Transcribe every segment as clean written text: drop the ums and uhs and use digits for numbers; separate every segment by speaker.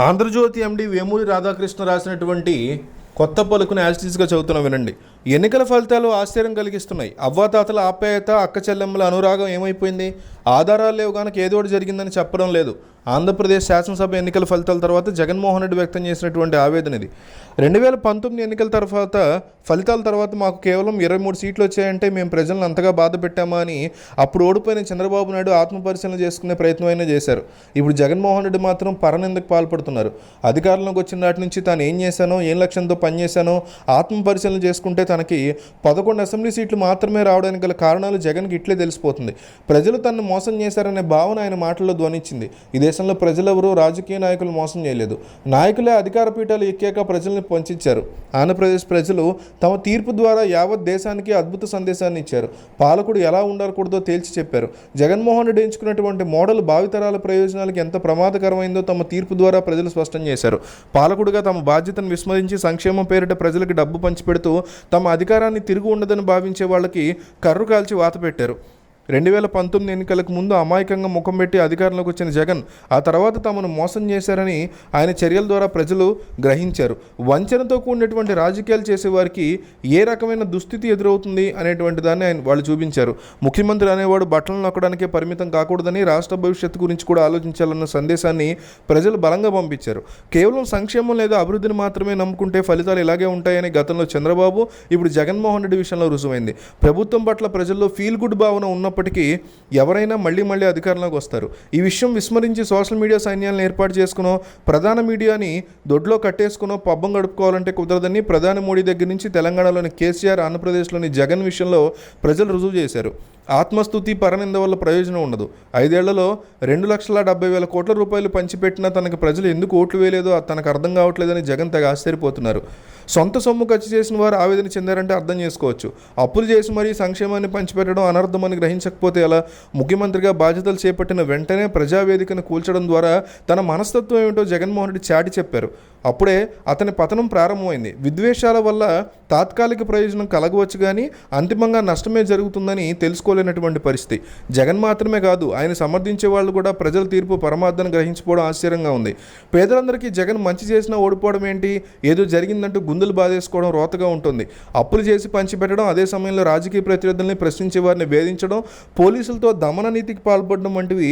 Speaker 1: ఆంధ్రజ్యోతి ఎండి వేమూరి రాధాకృష్ణ రాసినటువంటి కొత్త పలుకుని యాజిటీస్గా చదువుతున్న వినండి. ఎన్నికల ఫలితాలు ఆశ్చర్యం కలిగిస్తున్నాయి. అవ్వాతాతల ఆప్యాయత, అక్క చెల్లెమ్మల అనురాగం ఏమైపోయింది? ఆధారాలు లేవు కనుక ఏదో ఒకటి జరిగిందని చెప్పడం లేదు. ఆంధ్రప్రదేశ్ శాసనసభ ఎన్నికల ఫలితాల తర్వాత జగన్మోహన్ రెడ్డి వ్యక్తం చేసినటువంటి ఆవేదన ఇది. 2019 ఎన్నికల ఫలితాల తర్వాత మాకు కేవలం 23 సీట్లు వచ్చాయంటే మేము ప్రజలను అంతగా బాధ పెట్టామా అని అప్పుడు ఓడిపోయిన చంద్రబాబు నాయుడు ఆత్మపరిశీలన చేసుకునే ప్రయత్నం అయినా చేశారు. ఇప్పుడు జగన్మోహన్ రెడ్డి మాత్రం పరనిందకు పాల్పడుతున్నారు. అధికారంలోకి వచ్చిన నాటి నుంచి తాను ఏం చేశానో, ఏం లక్ష్యంతో పనిచేశానో ఆత్మపరిశీలన చేసుకుంటే తనకి 11 అసెంబ్లీ సీట్లు మాత్రమే రావడానికి గల కారణాలు జగన్కి ఇట్లే తెలిసిపోతుంది. ప్రజలు తనను మోసం చేశారనే భావన ఆయన మాటల్లో ధ్వనించింది. ఈ దేశంలో ప్రజలెవరూ రాజకీయ నాయకులు మోసం చేయలేదు. నాయకులే అధికార పీఠాలు ఎక్కాక ప్రజల్ని పంచించారు. ఆంధ్రప్రదేశ్ ప్రజలు తమ తీర్పు ద్వారా యావత్ దేశానికి అద్భుత సందేశాన్ని ఇచ్చారు. పాలకుడు ఎలా ఉండకూడదో తేల్చి చెప్పారు. జగన్మోహన్ రెడ్డి ఎంచుకున్నటువంటి మోడల్ భావితరాల ప్రయోజనాలకు ఎంత ప్రమాదకరమైందో తమ తీర్పు ద్వారా ప్రజలు స్పష్టం చేశారు. పాలకుడుగా తమ బాధ్యతను విస్మరించి సంక్షేమం పేరిట ప్రజలకు డబ్బు పంచిపెడుతూ తమ అధికారాన్ని తిరిగి ఉండదని భావించే వాళ్ళకి కర్రు కాల్చి వాత పెట్టారు. 2019 ఎన్నికలకు ముందు అమాయకంగా ముఖం పెట్టి అధికారంలోకి వచ్చిన జగన్ ఆ తర్వాత తమను మోసం చేశారని ఆయన చర్యల ద్వారా ప్రజలు గ్రహించారు. వంచనతో కూడినటువంటి రాజకీయాలు చేసేవారికి ఏ రకమైన దుస్థితి ఎదురవుతుంది అనేటువంటి దాన్ని వాళ్ళు చూపించారు. ముఖ్యమంత్రి అనేవాడు బట్టలు నొక్కడానికే పరిమితం కాకూడదని, రాష్ట్ర భవిష్యత్తు గురించి కూడా ఆలోచించాలన్న సందేశాన్ని ప్రజలు బలంగా పంపించారు. కేవలం సంక్షేమం లేదా అభివృద్ధిని మాత్రమే నమ్ముకుంటే ఫలితాలు ఇలాగే ఉంటాయని గతంలో చంద్రబాబు, ఇప్పుడు జగన్మోహన్ రెడ్డి విషయంలో రుజువైంది. ప్రభుత్వం పట్ల ప్రజల్లో ఫీల్ గుడ్ భావన ఉన్నప్పటికీ ఎవరైనా మళ్ళీ అధికారంలోకి వస్తారు. ఈ విషయం విస్మరించి సోషల్ మీడియా సైన్యాలను ఏర్పాటు చేసుకునో, ప్రధాన మీడియాని దొడ్లో కట్టేసుకునో పబ్బం గడుపుకోవాలంటే కుదరదని ప్రధాని మోడీ దగ్గర నుంచి తెలంగాణలోని కేసీఆర్, ఆంధ్రప్రదేశ్లోని జగన్ విషయంలో ప్రజలు రుజువు చేశారు. ఆత్మస్తుతి, పరనింద వల్ల ప్రయోజనం ఉండదు. 5 ఏళ్లలో 2,70,000 కోట్ల రూపాయలు పంచిపెట్టినా తనకు ప్రజలు ఎందుకు ఓట్లు వేయలేదో తనకు అర్థం కావట్లేదని జగన్ తెగ ఆశ్చర్యపోతున్నారు. సొంత సొమ్ము ఖర్చు చేసిన వారు ఆవేదన చెందారంటే అర్థం చేసుకోవచ్చు. అప్పులు చేసి మరీ సంక్షేమాన్ని పంచిపెట్టడం అనర్థమని గ్రహించకపోతే అలా? ముఖ్యమంత్రిగా బాధ్యతలు చేపట్టిన వెంటనే ప్రజావేదికను కూల్చడం ద్వారా తన మనస్తత్వం ఏమిటో జగన్మోహన్ రెడ్డి చాటి చెప్పారు. అప్పుడే అతని పతనం ప్రారంభమైంది. విద్వేషాల వల్ల తాత్కాలిక ప్రయోజనం కలగవచ్చు కానీ అంతిమంగా నష్టమే జరుగుతుందని తెలుసుకోలేనటువంటి పరిస్థితి. జగన్ మాత్రమే కాదు, ఆయన సమర్థించే వాళ్ళు కూడా ప్రజల తీర్పు పరమార్థాన్ని గ్రహించుకోవడం ఆశ్చర్యంగా ఉంది. పేదలందరికీ జగన్ మంచి చేసినా ఓడిపోవడం ఏంటి? ఏదో జరిగిందంటూ గుండెలు బాధేసుకోవడం రోతగా ఉంటుంది. అప్పులు చేసి పంచిపెట్టడం, అదే సమయంలో రాజకీయ ప్రతినిధుల్ని ప్రశ్నించే వారిని వేధించడం, పోలీసులతో దమన నీతికి పాల్పడడం వంటివి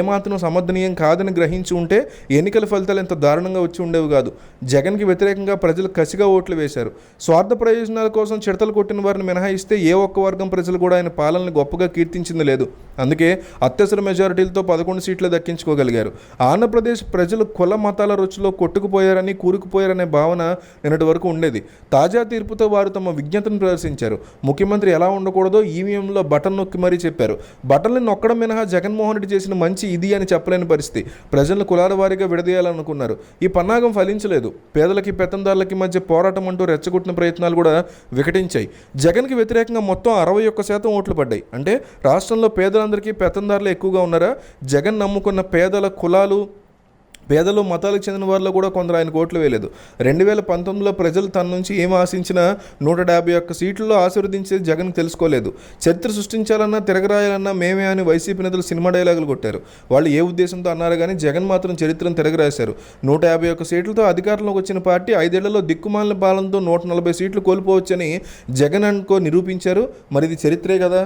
Speaker 1: ఏమాత్రం సమర్థనీయం కాదని గ్రహించి ఉంటే ఎన్నికల ఫలితాలు ఎంత దారుణంగా వచ్చి ఉండేవి కాదు. జగన్కి వ్యతిరేకంగా ప్రజలు కసిగా ఓట్లు వేశారు. స్వార్థ ప్రయోజనాల కోసం చిడతలు కొట్టిన వారిని మినహాయిస్తే ఏ ఒక్క వర్గం ప్రజలు కూడా ఆయన పాలనని గొప్పగా కీర్తించింది లేదు. అందుకే అత్యవసర మెజారిటీలతో 11 సీట్లు దక్కించుకోగలిగారు. ఆంధ్రప్రదేశ్ ప్రజలు కుల మతాల రుచిలో కొట్టుకుపోయారని, కూరుకుపోయారనే భావన నిన్నటి వరకు ఉండేది. తాజా తీర్పుతో వారు తమ విజ్ఞతను ప్రదర్శించారు. ముఖ్యమంత్రి ఎలా ఉండకూడదో ఈవీఎంలో బటన్ నొక్కి మరీ చెప్పారు. బటన్లు నొక్కడం మినహా జగన్మోహన్ రెడ్డి చేసిన మంచి ఇది అని చెప్పలేని పరిస్థితి. ప్రజలను కులాల వారీగా విడదీయాలనుకున్నారు. ఈ పన్నాగం ఫలించలేదు. పేదలకి, పెత్తందారులకి మధ్య పోరాటం అంటూ రెచ్చగొట్టిన ప్రయత్నాలు కూడా వికటించాయి. జగన్కి వ్యతిరేకంగా మొత్తం 61% ఓట్లు పడ్డాయి. అంటే రాష్ట్రంలో పేదలందరికీ పెత్తందారులు ఎక్కువగా ఉన్నారా? జగన్ నమ్ముకున్న పేదలు, మతాలకు చెందిన వారిలో కూడా కొందరు ఆయనకు ఓట్లు వేయలేదు. 2019లో ప్రజలు తన నుంచి ఏం ఆశించిన 151 సీట్లలో ఆశీర్వదించేది జగన్ తెలుసుకోలేదు. చరిత్ర సృష్టించాలన్నా, తిరగరాయాలన్నా మేమే అని వైసీపీ నేతలు సినిమా డైలాగులు కొట్టారు. వాళ్ళు ఏ ఉద్దేశంతో అన్నారు కానీ జగన్ మాత్రం చరిత్రను తిరగరాశారు. 151 సీట్లతో అధికారంలోకి వచ్చిన పార్టీ 5 ఏళ్లలో దిక్కుమాలిన పాలనతో 140 సీట్లు కోల్పోవచ్చని జగన్ నిరూపించారు. మరి ఇది చరిత్రే కదా.